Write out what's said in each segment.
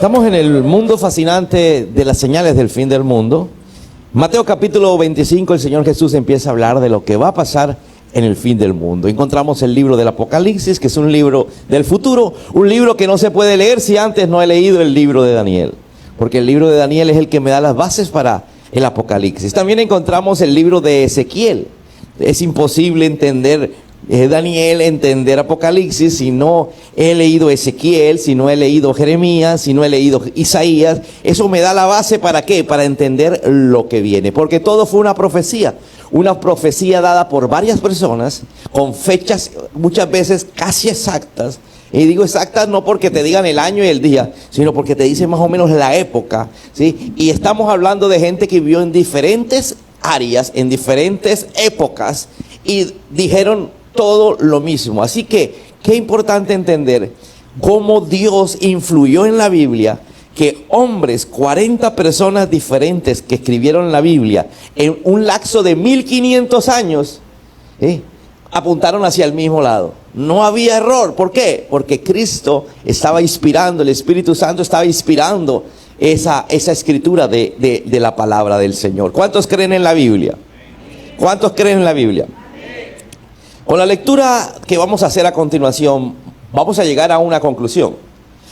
Estamos en el mundo fascinante de las señales del fin del mundo. Mateo capítulo 25, el Señor Jesús empieza a hablar de lo que va a pasar en el fin del mundo. Encontramos el libro del Apocalipsis, que es un libro del futuro, un libro que no se puede leer si antes no he leído el libro de Daniel, porque el libro de Daniel es el que me da las bases para el Apocalipsis. También encontramos el libro de Ezequiel. Es imposible entender Daniel, entender Apocalipsis si no he leído Ezequiel, si no he leído Jeremías, si no he leído Isaías. Eso me da la base ¿para qué? Para entender lo que viene, porque todo fue una profecía dada por varias personas con fechas muchas veces casi exactas. Y digo exactas no porque te digan el año y el día, sino porque te dicen más o menos la época, ¿sí? Y estamos hablando de gente que vivió en diferentes áreas, en diferentes épocas, y dijeron todo lo mismo. Así que, qué importante entender cómo Dios influyó en la Biblia, que hombres, 40 personas diferentes que escribieron la Biblia en un lapso de 1500 años, apuntaron hacia el mismo lado. No había error. ¿Por qué? Porque Cristo estaba inspirando, el Espíritu Santo estaba inspirando esa escritura de la palabra del Señor. ¿Cuántos creen en la Biblia? ¿Cuántos creen en la Biblia? Con la lectura que vamos a hacer a continuación, vamos a llegar a una conclusión.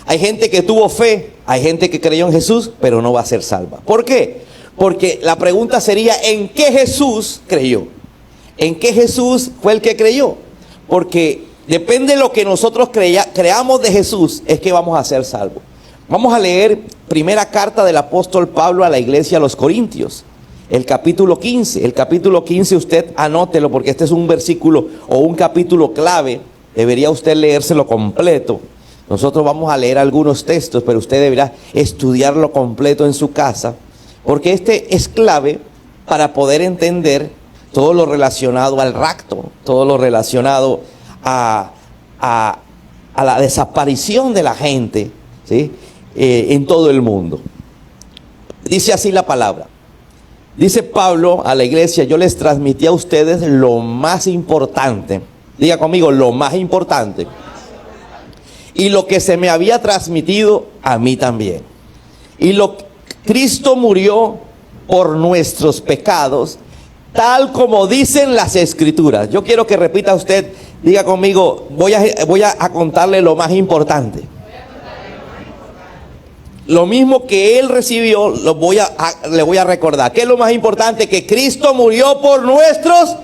Hay gente que tuvo fe, hay gente que creyó en Jesús, pero no va a ser salva. ¿Por qué? Porque la pregunta sería, ¿en qué Jesús creyó? ¿En qué Jesús fue el que creyó? Porque depende de lo que nosotros creamos de Jesús, es que vamos a ser salvos. Vamos a leer primera carta del apóstol Pablo a la iglesia a los Corintios. El capítulo 15, usted anótelo porque este es un versículo o un capítulo clave, debería usted leérselo completo. Nosotros vamos a leer algunos textos, pero usted deberá estudiarlo completo en su casa, porque este es clave para poder entender todo lo relacionado al rapto, todo lo relacionado a la desaparición de la gente, ¿sí? En todo el mundo. Dice así la palabra. Dice Pablo a la iglesia: yo les transmití a ustedes lo más importante. Diga conmigo, lo más importante. Y lo que se me había transmitido a mí también. Cristo murió por nuestros pecados, tal como dicen las Escrituras. Yo quiero que repita usted, diga conmigo, voy a contarle lo más importante. Lo mismo que él recibió, le voy a recordar. ¿Qué es lo más importante? Que Cristo murió por nuestros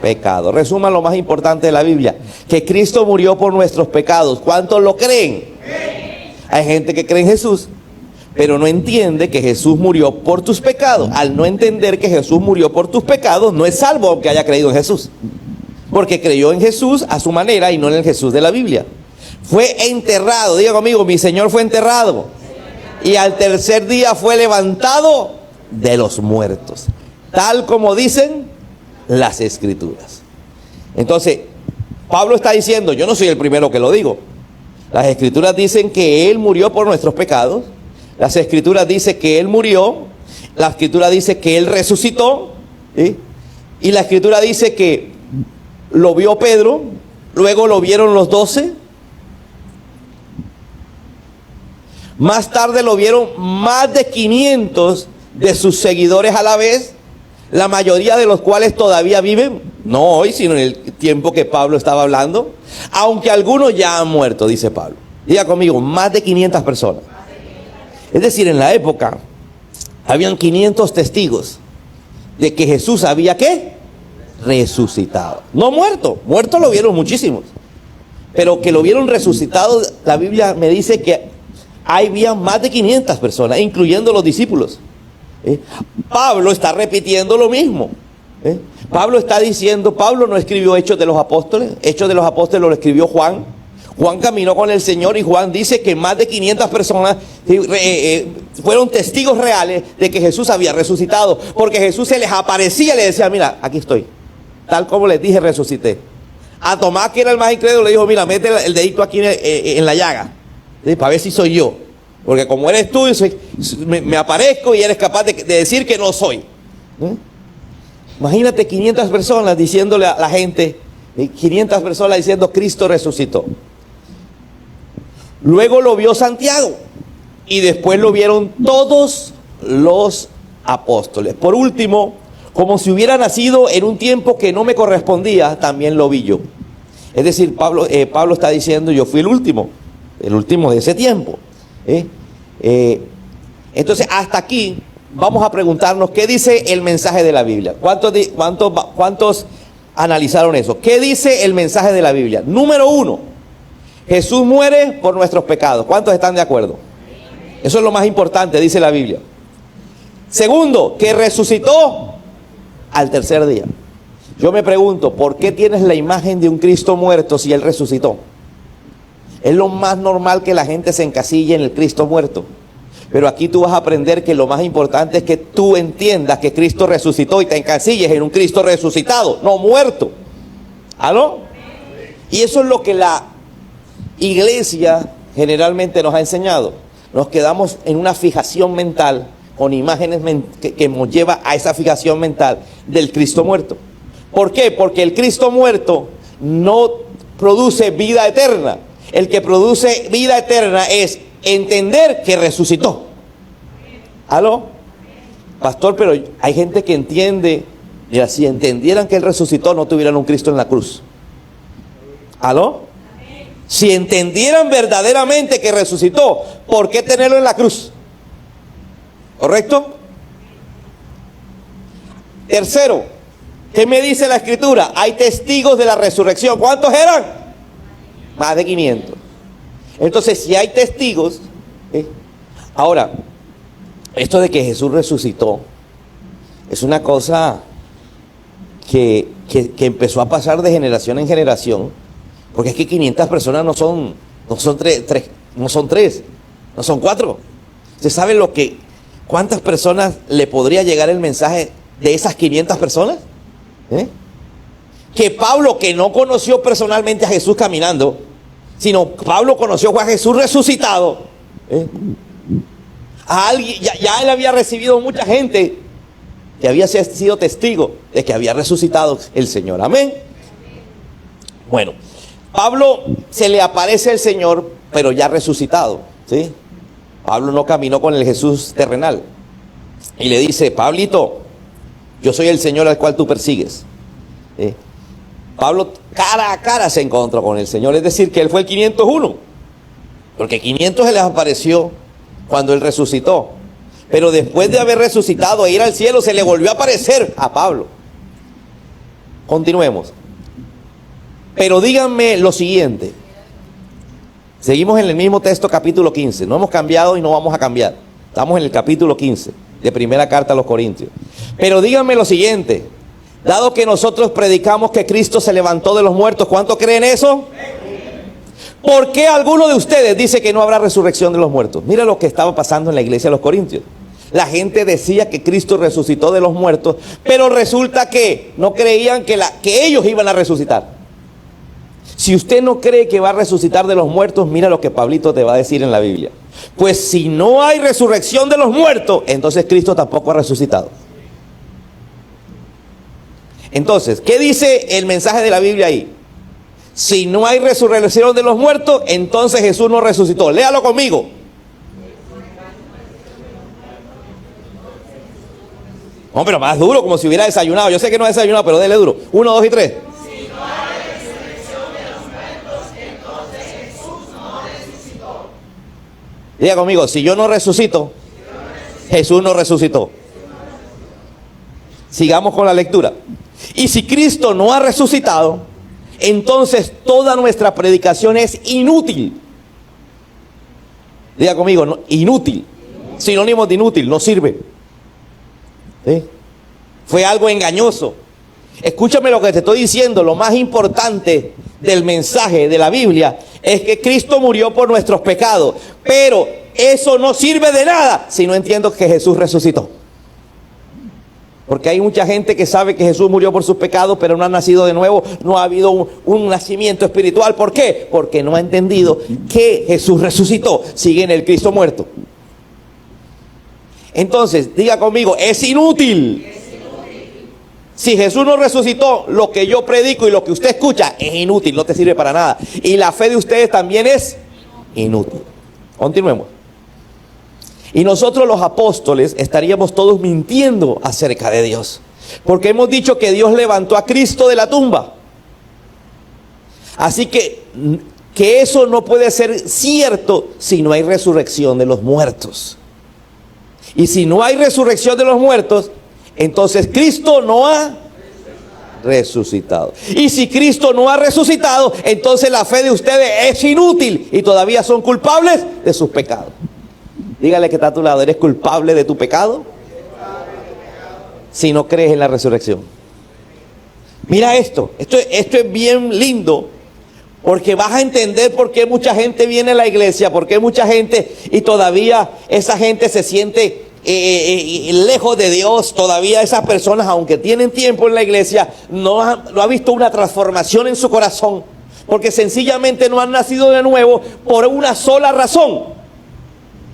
pecados. Resuma lo más importante de la Biblia: que Cristo murió por nuestros pecados. ¿Cuántos lo creen? Hay gente que cree en Jesús, pero no entiende que Jesús murió por tus pecados. Al no entender que Jesús murió por tus pecados, no es salvo aunque haya creído en Jesús, porque creyó en Jesús a su manera y no en el Jesús de la Biblia. Fue enterrado. Diga conmigo, mi Señor fue enterrado. Y al tercer día fue levantado de los muertos, tal como dicen las Escrituras. Entonces, Pablo está diciendo, yo no soy el primero que lo digo. Las Escrituras dicen que Él murió por nuestros pecados. Las Escrituras dicen que Él murió. La Escritura dice que Él resucitó, ¿sí? Y la Escritura dice que lo vio Pedro, luego lo vieron los 12. Más tarde lo vieron más de 500 de sus seguidores a la vez, la mayoría de los cuales todavía viven, no hoy, sino en el tiempo que Pablo estaba hablando, aunque algunos ya han muerto, dice Pablo. Diga conmigo, más de 500 personas. Es decir, en la época, habían 500 testigos de que Jesús había, ¿qué? Resucitado. No muerto, muerto lo vieron muchísimos, pero que lo vieron resucitado, la Biblia me dice que había más de 500 personas, incluyendo los discípulos. Pablo está repitiendo lo mismo. Pablo está diciendo, Pablo no escribió Hechos de los Apóstoles. Hechos de los Apóstoles lo escribió Juan. Juan caminó con el Señor y Juan dice que más de 500 personas fueron testigos reales de que Jesús había resucitado. Porque Jesús se les aparecía y les decía, mira, aquí estoy. Tal como les dije, resucité. A Tomás, que era el más incrédulo, le dijo, mira, mete el dedito aquí en la llaga. ¿Sí? Para ver si soy yo, porque como eres tú, me aparezco y eres capaz de decir que no soy. Imagínate 500 personas diciéndole a la gente, 500 personas diciendo Cristo resucitó. Luego lo vio Santiago. y después lo vieron todos los apóstoles. Por último, como si hubiera nacido en un tiempo que no me correspondía, también lo vi yo. Es decir, Pablo está diciendo, yo fui el último de ese tiempo. Entonces, hasta aquí vamos a preguntarnos, ¿qué dice el mensaje de la Biblia? ¿Cuántos analizaron eso? ¿Qué dice el mensaje de la Biblia? Número 1, Jesús muere por nuestros pecados. ¿Cuántos están de acuerdo? Eso es lo más importante, dice la Biblia. Segundo, que resucitó al tercer día. Yo me pregunto, ¿por qué tienes la imagen de un Cristo muerto si Él resucitó? Es lo más normal que la gente se encasille en el Cristo muerto. Pero aquí tú vas a aprender que lo más importante es que tú entiendas que Cristo resucitó y te encasilles en un Cristo resucitado, no muerto. ¿Aló? Y eso es lo que la iglesia generalmente nos ha enseñado. Nos quedamos en una fijación mental, con imágenes que nos lleva a esa fijación mental del Cristo muerto. ¿Por qué? Porque el Cristo muerto no produce vida eterna. El que produce vida eterna es entender que resucitó. ¿Aló? Pastor, pero hay gente que entiende, mira, si entendieran que Él resucitó, no tuvieran un Cristo en la cruz. ¿Aló? Si entendieran verdaderamente que resucitó, ¿por qué tenerlo en la cruz? ¿Correcto? Tercero, ¿qué me dice la Escritura? Hay testigos de la resurrección. ¿Cuántos eran? Más de 500. Entonces, si hay testigos, ahora, esto de que Jesús resucitó es una cosa que empezó a pasar de generación en generación, porque es que 500 personas no son tres, no son cuatro. ¿Usted sabe cuántas personas le podría llegar el mensaje de esas 500 personas? Que Pablo, que no conoció personalmente a Jesús caminando, sino Pablo conoció a Jesús resucitado. A alguien, ya él había recibido mucha gente que había sido testigo de que había resucitado el Señor. Amén. Bueno, Pablo se le aparece el Señor, pero ya resucitado, ¿sí? Pablo no caminó con el Jesús terrenal. Y le dice, Pablito, yo soy el Señor al cual tú persigues. Pablo cara a cara se encontró con el Señor, es decir, que él fue el 501, porque 500 se les apareció cuando él resucitó, pero después de haber resucitado e ir al cielo, se le volvió a aparecer a Pablo. Continuemos. Pero díganme lo siguiente, seguimos en el mismo texto, capítulo 15, no hemos cambiado y no vamos a cambiar, estamos en el capítulo 15 de primera carta a los Corintios. Pero díganme lo siguiente, dado que nosotros predicamos que Cristo se levantó de los muertos, ¿cuánto creen eso? ¿Por qué alguno de ustedes dice que no habrá resurrección de los muertos? Mira lo que estaba pasando en la iglesia de los Corintios. La gente decía que Cristo resucitó de los muertos, pero resulta que no creían que ellos iban a resucitar. Si usted no cree que va a resucitar de los muertos, mira lo que Pablito te va a decir en la Biblia. Pues si no hay resurrección de los muertos, entonces Cristo tampoco ha resucitado. Entonces, ¿qué dice el mensaje de la Biblia ahí? Si no hay resurrección de los muertos, entonces Jesús no resucitó. Léalo conmigo. No, pero más duro, como si hubiera desayunado. Yo sé que no ha desayunado, pero dele duro. 1, 2 y 3. Si no hay resurrección de los muertos, entonces Jesús no resucitó. Diga conmigo, si yo no resucito, Jesús no resucitó. Sigamos con la lectura. Y si Cristo no ha resucitado, entonces toda nuestra predicación es inútil. Diga conmigo, no, inútil. Sinónimo de inútil, no sirve. ¿Sí? Fue algo engañoso. Escúchame lo que te estoy diciendo. Lo más importante del mensaje de la Biblia es que Cristo murió por nuestros pecados. Pero eso no sirve de nada si no entiendo que Jesús resucitó. Porque hay mucha gente que sabe que Jesús murió por sus pecados, pero no ha nacido de nuevo, no ha habido un nacimiento espiritual. ¿Por qué? Porque no ha entendido que Jesús resucitó. Sigue en el Cristo muerto. Entonces, diga conmigo, es inútil. Si Jesús no resucitó, lo que yo predico y lo que usted escucha es inútil, no te sirve para nada. Y la fe de ustedes también es inútil. Continuemos. Y nosotros los apóstoles estaríamos todos mintiendo acerca de Dios. Porque hemos dicho que Dios levantó a Cristo de la tumba. Así que eso no puede ser cierto si no hay resurrección de los muertos. Y si no hay resurrección de los muertos, entonces Cristo no ha resucitado. Y si Cristo no ha resucitado, entonces la fe de ustedes es inútil y todavía son culpables de sus pecados. Dígale que está a tu lado, ¿eres culpable de tu pecado? Si no crees en la resurrección. Mira esto es bien lindo, porque vas a entender por qué mucha gente viene a la iglesia, por qué mucha gente y todavía esa gente se siente lejos de Dios. Todavía esas personas, aunque tienen tiempo en la iglesia, no ha visto una transformación en su corazón, porque sencillamente no han nacido de nuevo por una sola razón: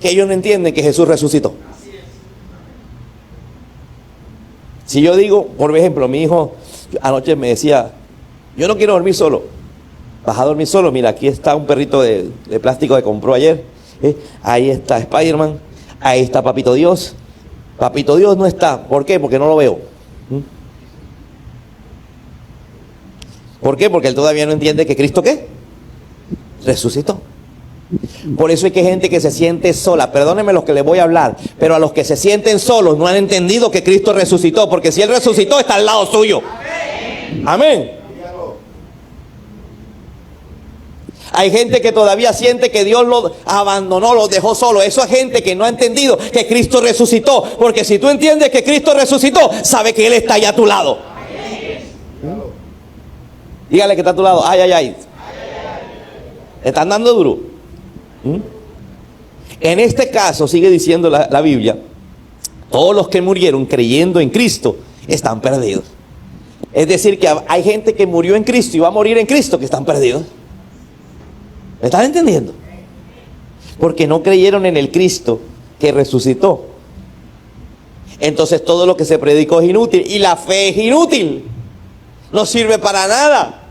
que ellos no entienden que Jesús resucitó. Si yo digo, por ejemplo, mi hijo anoche me decía, yo no quiero dormir solo. Vas a dormir solo. Mira, aquí está un perrito de plástico que compró ayer. Ahí está Spider-Man. Ahí está Papito Dios. Papito Dios no está. ¿Por qué? Porque no lo veo. ¿Por qué? Porque él todavía no entiende que Cristo, ¿qué? Resucitó. Por eso hay que gente que se siente sola. Perdónenme los que les voy a hablar, pero a los que se sienten solos no han entendido que Cristo resucitó, porque si Él resucitó está al lado suyo. Amén. Hay gente que todavía siente que Dios lo abandonó, lo dejó solo. Eso es gente que no ha entendido que Cristo resucitó, porque si tú entiendes que Cristo resucitó, sabe que Él está allá a tu lado. Dígale que está a tu lado. Ay, ay, ay. Están dando duro. En este caso, sigue diciendo la Biblia, todos los que murieron creyendo en Cristo están perdidos. Es decir, que hay gente que murió en Cristo y va a morir en Cristo que están perdidos. ¿Me están entendiendo? Porque no creyeron en el Cristo que resucitó. Entonces todo lo que se predicó es inútil, y la fe es inútil, no sirve para nada.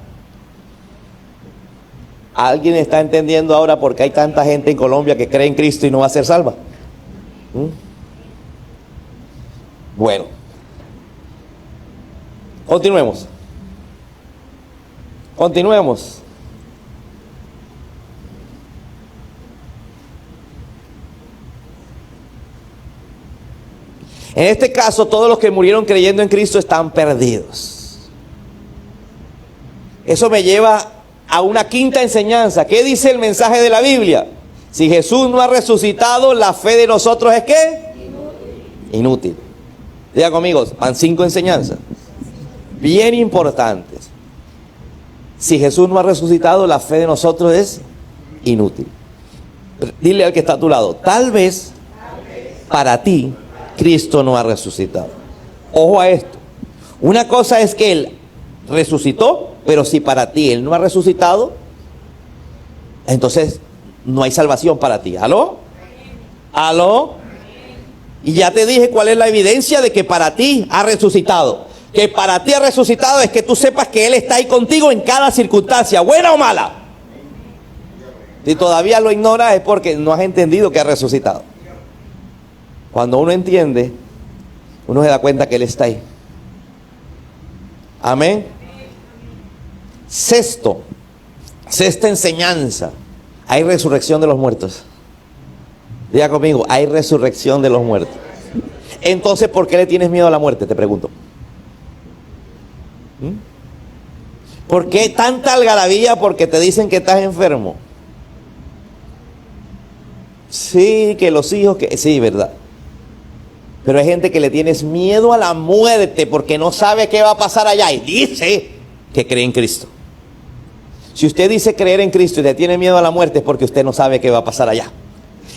¿Alguien está entendiendo ahora por qué hay tanta gente en Colombia que cree en Cristo y no va a ser salva? Bueno, continuemos. En este caso, todos los que murieron creyendo en Cristo están perdidos. Eso me lleva a una quinta enseñanza. ¿Qué dice el mensaje de la Biblia? Si Jesús no ha resucitado, la fe de nosotros es ¿qué? Inútil. Diga conmigo, van 5 enseñanzas bien importantes. Si Jesús no ha resucitado, la fe de nosotros es inútil. Dile al que está a tu lado, tal vez para ti Cristo no ha resucitado. Ojo a esto. Una cosa es que Él resucitó, pero si para ti Él no ha resucitado, entonces no hay salvación para ti. ¿Aló? ¿Aló? Y ya te dije cuál es la evidencia de que para ti ha resucitado. Que para ti ha resucitado es que tú sepas que Él está ahí contigo en cada circunstancia, buena o mala. Si todavía lo ignoras es porque no has entendido que ha resucitado. Cuando uno entiende, uno se da cuenta que Él está ahí. Amén. Sexta enseñanza: hay resurrección de los muertos. Diga conmigo, hay resurrección de los muertos. Entonces, ¿por qué le tienes miedo a la muerte? Te pregunto. ¿Por qué tanta algarabía porque te dicen que estás enfermo? Sí, que los hijos, que sí, verdad. Pero hay gente que le tienes miedo a la muerte porque no sabe qué va a pasar allá y dice que cree en Cristo. Si usted dice creer en Cristo y le tiene miedo a la muerte es porque usted no sabe qué va a pasar allá.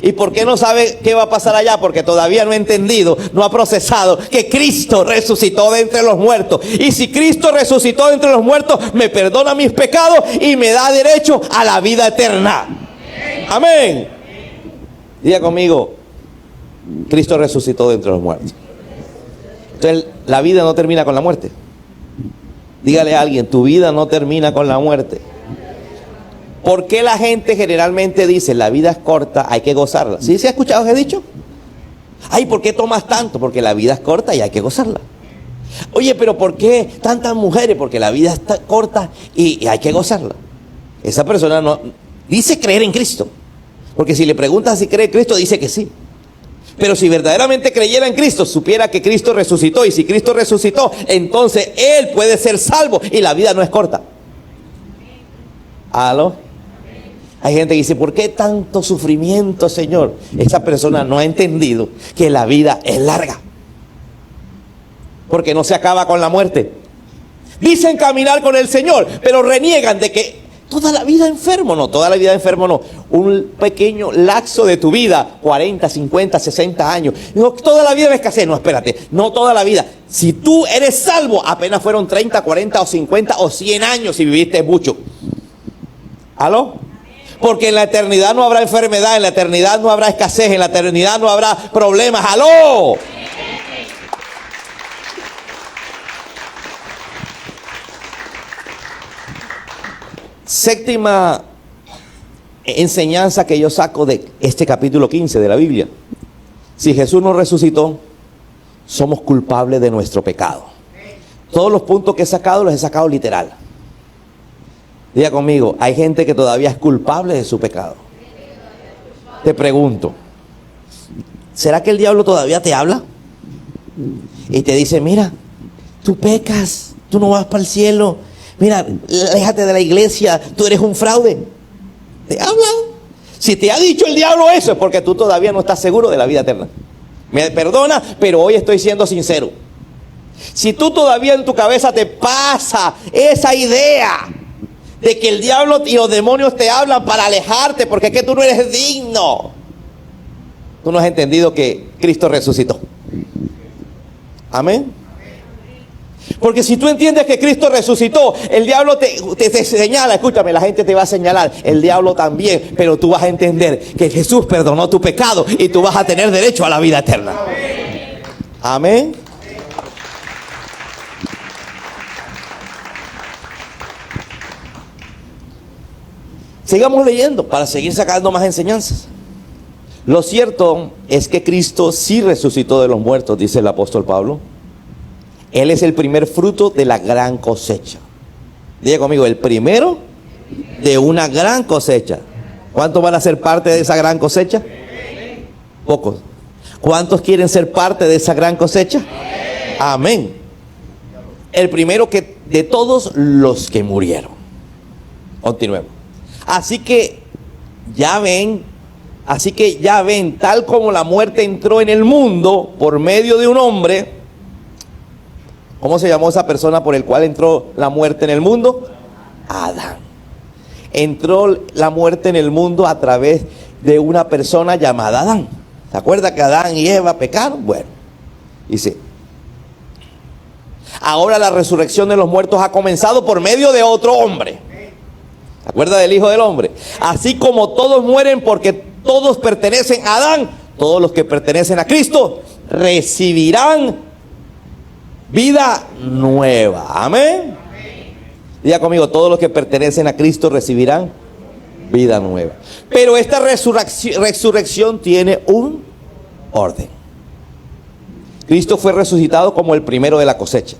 ¿Y por qué no sabe qué va a pasar allá? Porque todavía no ha entendido, no ha procesado que Cristo resucitó de entre los muertos. Y si Cristo resucitó de entre los muertos, me perdona mis pecados y me da derecho a la vida eterna. Amén. Diga conmigo, Cristo resucitó de entre los muertos. Entonces, la vida no termina con la muerte. Dígale a alguien, tu vida no termina con la muerte. ¿Por qué la gente generalmente dice, la vida es corta, hay que gozarla? ¿Sí se ha escuchado ese dicho? Ay, ¿por qué tomas tanto? Porque la vida es corta y hay que gozarla. Oye, pero ¿por qué tantas mujeres? Porque la vida está corta y hay que gozarla. Esa persona no dice creer en Cristo. Porque si le preguntas si cree en Cristo, dice que sí. Pero si verdaderamente creyera en Cristo, supiera que Cristo resucitó. Y si Cristo resucitó, entonces Él puede ser salvo y la vida no es corta. ¿Aló? Hay gente que dice, ¿por qué tanto sufrimiento, Señor? Esa persona no ha entendido que la vida es larga. Porque no se acaba con la muerte. Dicen caminar con el Señor, pero reniegan de que toda la vida enfermo. No, toda la vida enfermo no. Un pequeño lapso de tu vida, 40, 50, 60 años. No, toda la vida de escasez. No, espérate, no toda la vida. Si tú eres salvo, apenas fueron 30, 40 o 50 o 100 años y viviste mucho. ¿Aló? Porque en la eternidad no habrá enfermedad, en la eternidad no habrá escasez, en la eternidad no habrá problemas. ¡Aló! Séptima enseñanza que yo saco de este capítulo 15 de la Biblia. Si Jesús no resucitó, somos culpables de nuestro pecado. Todos los puntos que he sacado los he sacado literal. Diga conmigo, hay gente que todavía es culpable de su pecado. Te pregunto, ¿será que el diablo todavía te habla? Y te dice, mira, tú pecas, tú no vas para el cielo. Mira, aléjate de la iglesia, tú eres un fraude. ¿Te habla? Si te ha dicho el diablo eso, es porque tú todavía no estás seguro de la vida eterna. Me perdona, pero hoy estoy siendo sincero. Si tú todavía en tu cabeza te pasa esa idea de que el diablo y los demonios te hablan para alejarte, porque es que tú no eres digno, tú no has entendido que Cristo resucitó. Amén. Porque si tú entiendes que Cristo resucitó, el diablo te señala, escúchame, la gente te va a señalar, el diablo también, pero tú vas a entender que Jesús perdonó tu pecado y tú vas a tener derecho a la vida eterna. Amén. Sigamos leyendo para seguir sacando más enseñanzas. Lo cierto es que Cristo sí resucitó de los muertos, dice el apóstol Pablo. Él es el primer fruto de la gran cosecha. Diga conmigo, el primero de una gran cosecha. ¿Cuántos van a ser parte de esa gran cosecha? Pocos. ¿Cuántos quieren ser parte de esa gran cosecha? Amén. El primero que de todos los que murieron. Continuemos. Así que ya ven, tal como la muerte entró en el mundo por medio de un hombre. ¿Cómo se llamó esa persona por el cual entró la muerte en el mundo? Adán. Entró la muerte en el mundo a través de una persona llamada Adán. ¿Se acuerda que Adán y Eva pecaron? Bueno, dice, ahora la resurrección de los muertos ha comenzado por medio de otro hombre. ¿Se acuerda del Hijo del Hombre? Así como todos mueren porque todos pertenecen a Adán, todos los que pertenecen a Cristo recibirán vida nueva. Amén. Diga conmigo, todos los que pertenecen a Cristo recibirán vida nueva. Pero esta resurrección tiene un orden. Cristo fue resucitado como el primero de la cosecha.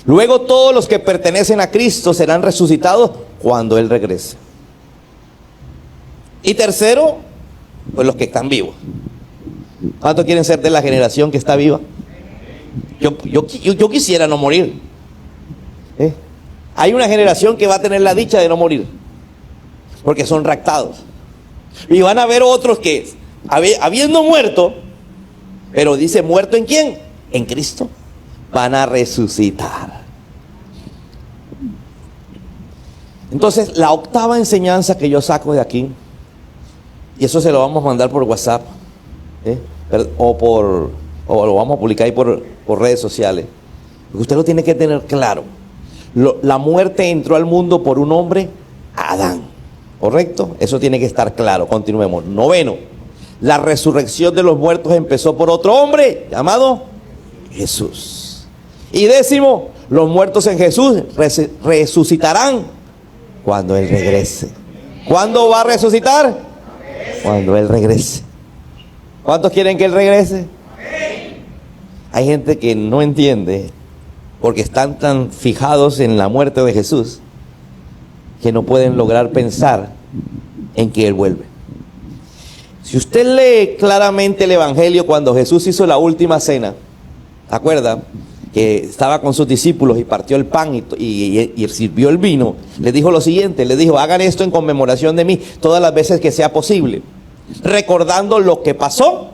Luego todos los que pertenecen a Cristo serán resucitados cuando Él regrese. Y tercero, pues los que están vivos. ¿Cuántos quieren ser de la generación que está viva? Yo quisiera no morir. Hay una generación que va a tener la dicha de no morir, porque son raptados. Y van a haber otros que, habiendo muerto, pero dice, ¿muerto en quién? En Cristo. Van a resucitar. Entonces, la octava enseñanza que yo saco de aquí, y eso se lo vamos a mandar por WhatsApp, o lo vamos a publicar ahí por redes sociales. Usted lo tiene que tener claro. La muerte entró al mundo por un hombre, Adán. ¿Correcto? Eso tiene que estar claro. Continuemos. Noveno, la resurrección de los muertos empezó por otro hombre llamado Jesús. Y décimo, los muertos en Jesús resucitarán cuando Él regrese. ¿Cuándo va a resucitar? Cuando Él regrese. ¿Cuántos quieren que Él regrese? Hay gente que no entiende, porque están tan fijados en la muerte de Jesús, que no pueden lograr pensar en que Él vuelve. Si usted lee claramente el Evangelio, cuando Jesús hizo la última cena, ¿se acuerda? Que estaba con sus discípulos y partió el pan y sirvió el vino. Le dijo lo siguiente, le dijo: hagan esto en conmemoración de mí todas las veces que sea posible, recordando lo que pasó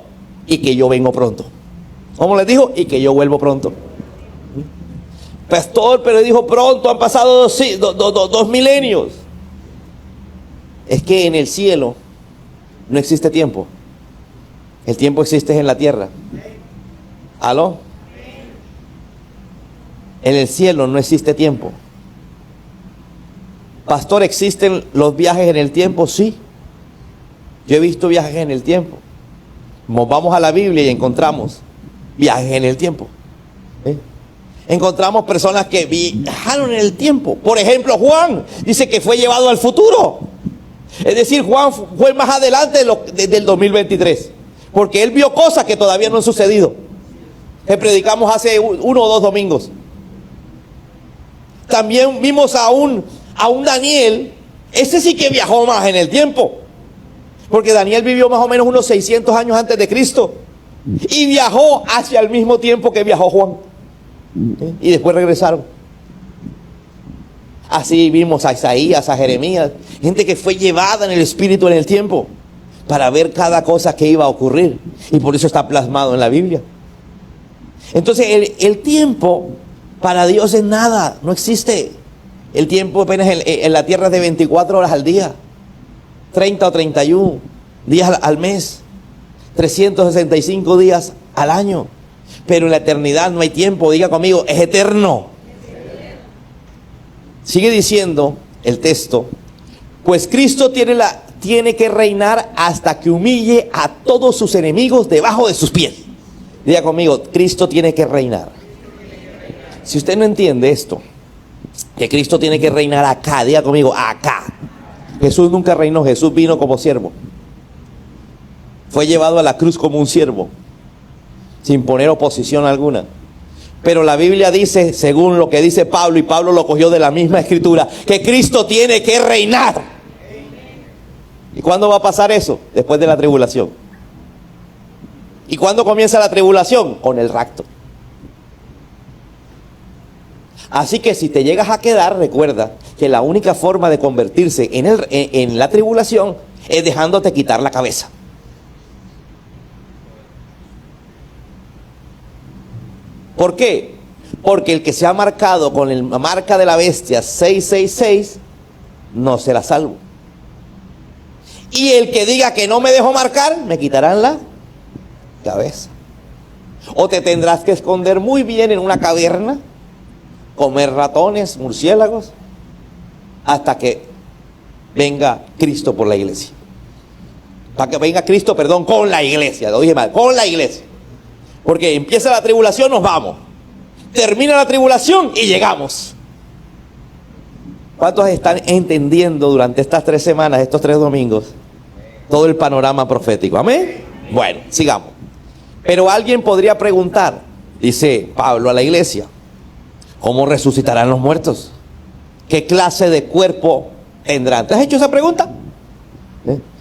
y que yo vengo pronto. ¿Cómo les dijo? Y que yo vuelvo pronto. Pastor, pero dijo pronto, han pasado dos milenios. Es que en el cielo no existe tiempo. El tiempo existe en la tierra. ¿Aló? En el cielo no existe tiempo. Pastor, ¿existen los viajes en el tiempo? Sí. Yo he visto viajes en el tiempo. Vamos a la Biblia y encontramos viajes en el tiempo. Encontramos personas que viajaron en el tiempo. Por ejemplo, Juan dice que fue llevado al futuro. Es decir, Juan fue más adelante del 2023, porque él vio cosas que todavía no han sucedido, que predicamos hace 1 o 2 domingos. También vimos a un Daniel. Ese sí que viajó más en el tiempo, porque Daniel vivió más o menos unos 600 años antes de Cristo y viajó hacia el mismo tiempo que viajó Juan, y después regresaron. Así vimos a Isaías, a Jeremías, gente que fue llevada en el espíritu en el tiempo para ver cada cosa que iba a ocurrir, y por eso está plasmado en la Biblia. Entonces el tiempo para Dios es nada, no existe. El tiempo apenas en la tierra es de 24 horas al día, 30 o 31 días al mes, 365 días al año. Pero en la eternidad no hay tiempo. Diga conmigo, es eterno. Sigue diciendo el texto: pues Cristo tiene que reinar hasta que humille a todos sus enemigos debajo de sus pies. Diga conmigo, Cristo tiene que reinar. Si usted no entiende esto, que Cristo tiene que reinar acá, diga conmigo, acá. Jesús nunca reinó, Jesús vino como siervo. Fue llevado a la cruz como un siervo, sin poner oposición alguna. Pero la Biblia dice, según lo que dice Pablo, y Pablo lo cogió de la misma escritura, que Cristo tiene que reinar. ¿Y cuándo va a pasar eso? Después de la tribulación. ¿Y cuándo comienza la tribulación? Con el rapto. Así que si te llegas a quedar, recuerda que la única forma de convertirse en la tribulación es dejándote quitar la cabeza. ¿Por qué? Porque el que se ha marcado con la marca de la bestia 666 no será salvo. Y el que diga que no me dejo marcar, me quitarán la cabeza. O te tendrás que esconder muy bien en una caverna, comer ratones, murciélagos, hasta que venga Cristo por la iglesia. Para que venga Cristo, perdón, con la iglesia. Lo dije mal, con la iglesia. Porque empieza la tribulación, nos vamos. Termina la tribulación y llegamos. ¿Cuántos están entendiendo durante estas 3 semanas, estos 3 domingos, todo el panorama profético? ¿Amén? Bueno, sigamos. Pero alguien podría preguntar, dice Pablo a la iglesia: ¿cómo resucitarán los muertos? ¿Qué clase de cuerpo tendrán? ¿Te has hecho esa pregunta?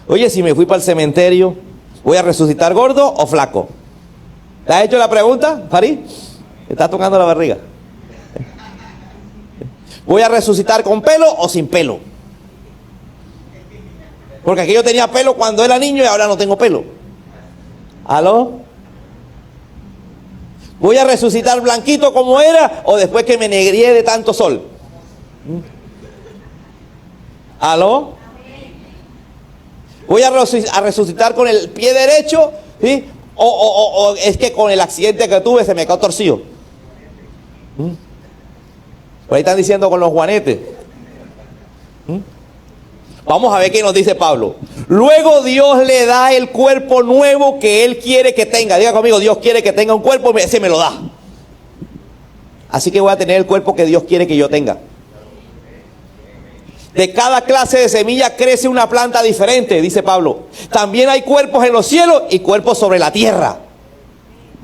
Oye, si me fui para el cementerio, ¿voy a resucitar gordo o flaco? ¿Te has hecho la pregunta, Farid? ¿Te está tocando la barriga? ¿Voy a resucitar con pelo o sin pelo? Porque aquí yo tenía pelo cuando era niño y ahora no tengo pelo. ¿Aló? ¿Voy a resucitar blanquito como era o después que me negrié de tanto sol? ¿Aló? ¿Voy a resucitar con el pie derecho? ¿Sí? O es que con el accidente que tuve se me quedó torcido. Por ahí están diciendo con los juanetes. Vamos a ver qué nos dice Pablo. Luego Dios le da el cuerpo nuevo que Él quiere que tenga. Diga conmigo, Dios quiere que tenga un cuerpo, ese me lo da. Así que voy a tener el cuerpo que Dios quiere que yo tenga. De cada clase de semilla crece una planta diferente, dice Pablo. También hay cuerpos en los cielos y cuerpos sobre la tierra.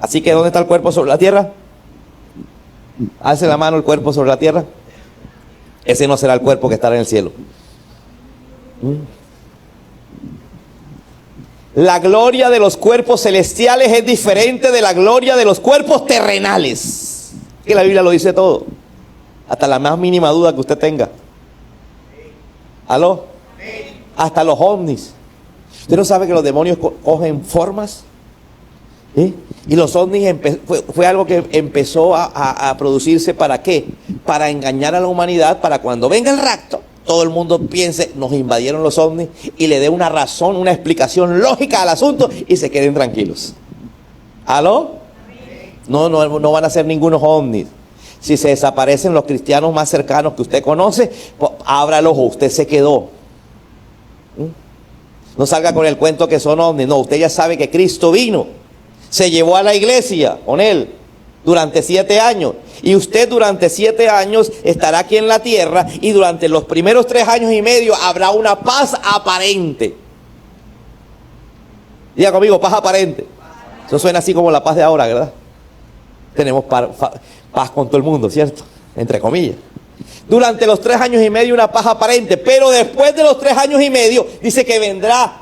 Así que, ¿dónde está el cuerpo sobre la tierra? Alce la mano el cuerpo sobre la tierra. Ese no será el cuerpo que estará en el cielo. La gloria de los cuerpos celestiales es diferente de la gloria de los cuerpos terrenales. Que la Biblia lo dice todo. Hasta la más mínima duda que usted tenga. ¿Aló? Hasta los ovnis. ¿Usted no sabe que los demonios cogen formas? ¿Sí? Y los ovnis fue algo que empezó a producirse ¿para qué? Para engañar a la humanidad, para cuando venga el rapto, todo el mundo piense, nos invadieron los ovnis, y le dé una razón, una explicación lógica al asunto y se queden tranquilos. ¿Aló? No van a ser ningunos ovnis. Si se desaparecen los cristianos más cercanos que usted conoce, pues, abra el ojo, usted se quedó. No salga con el cuento que son ovnis. No, usted ya sabe que Cristo vino, se llevó a la iglesia con él durante 7 años. Y usted durante 7 años estará aquí en la tierra, y durante los primeros 3 años y medio habrá una paz aparente. Diga conmigo, paz aparente. Eso suena así como la paz de ahora, ¿verdad? Tenemos paz con todo el mundo, ¿cierto? Entre comillas. Durante los 3 años y medio una paz aparente, pero después de los 3 años y medio dice que vendrá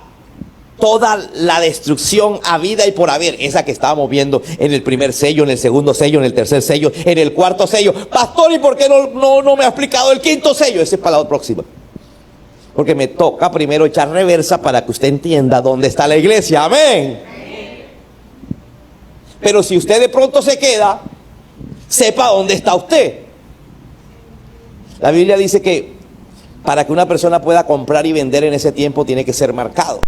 toda la destrucción habida y por haber, esa que estábamos viendo en el primer sello, en el segundo sello, en el tercer sello, en el cuarto sello. Pastor, ¿y por qué no me ha explicado el quinto sello? Ese es para la próxima. Porque me toca primero echar reversa para que usted entienda dónde está la iglesia. Amén. Pero si usted de pronto se queda, sepa dónde está usted. La Biblia dice que para que una persona pueda comprar y vender en ese tiempo tiene que ser marcado.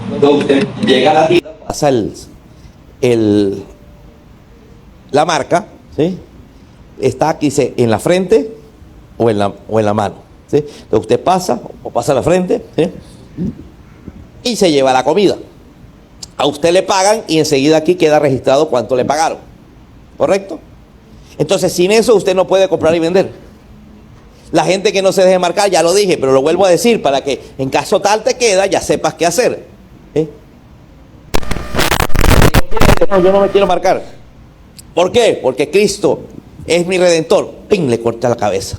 Cuando usted llega a la tienda, pasa la marca, ¿sí? Está aquí en la frente o en la mano, ¿sí? Entonces usted pasa o pasa la frente, ¿sí? Y se lleva la comida. A usted le pagan y enseguida aquí queda registrado cuánto le pagaron. ¿Correcto? Entonces sin eso usted no puede comprar y vender. La gente que no se deje marcar, ya lo dije, pero lo vuelvo a decir para que en caso tal te queda, ya sepas qué hacer. ¿Sí? No, yo no me quiero marcar. ¿Por qué? Porque Cristo es mi redentor. ¡Ping! Le corta la cabeza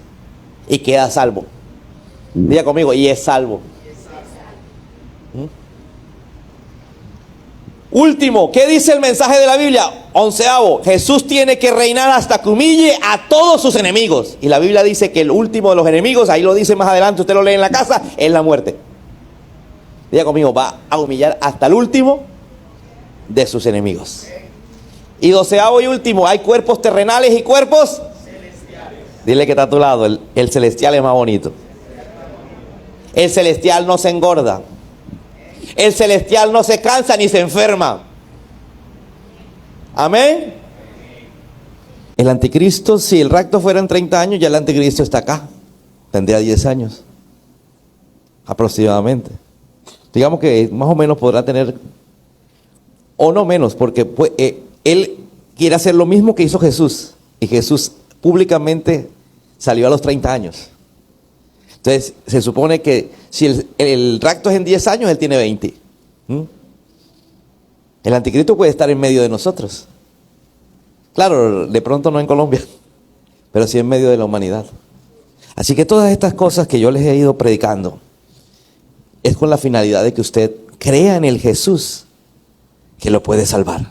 y queda salvo. Diga conmigo, y es salvo. Último, ¿qué dice el mensaje de la Biblia? 11avo, Jesús tiene que reinar hasta que humille a todos sus enemigos. Y la Biblia dice que el último de los enemigos, ahí lo dice más adelante, usted lo lee en la casa, es la muerte. Diga conmigo, va a humillar hasta el último de sus enemigos. Y 12avo y último, hay cuerpos terrenales y cuerpos celestiales. Dile que está a tu lado, el celestial es más bonito. El celestial no se engorda. El celestial no se cansa ni se enferma. Amén. El anticristo, si el rapto fuera en 30 años, ya el anticristo está acá. Tendría 10 años. Aproximadamente. Digamos que más o menos podrá tener, o no menos, porque él quiere hacer lo mismo que hizo Jesús. Y Jesús públicamente salió a los 30 años. Entonces, se supone que si el rapto es en 10 años, él tiene 20. El anticristo puede estar en medio de nosotros. Claro, de pronto no en Colombia, pero sí en medio de la humanidad. Así que todas estas cosas que yo les he ido predicando es con la finalidad de que usted crea en el Jesús que lo puede salvar.